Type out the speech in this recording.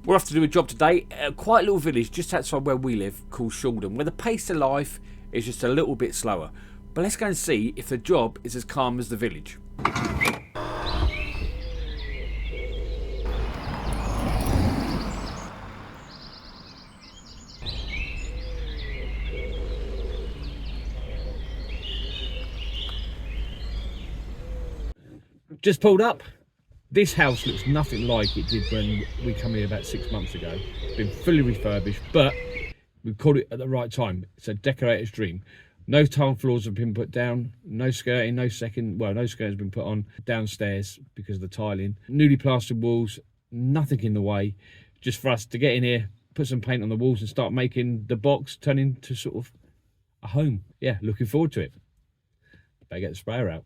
We're off to do a job today at a quite little village just outside where we live called Shaldon, where the pace of life is just a little bit slower. But let's go and see if the job is as calm as the village. Just pulled up. This house looks nothing like it did when we come here about 6 months ago. It's been fully refurbished, but we've caught it at the right time. It's a decorator's dream. No tile floors have been put down, no skirting, no skirting has been put on downstairs because of the tiling. Newly plastered walls, nothing in the way. Just for us to get in here, put some paint on the walls and start making the box turn into sort of a home. Yeah, looking forward to it. Better get the sprayer out.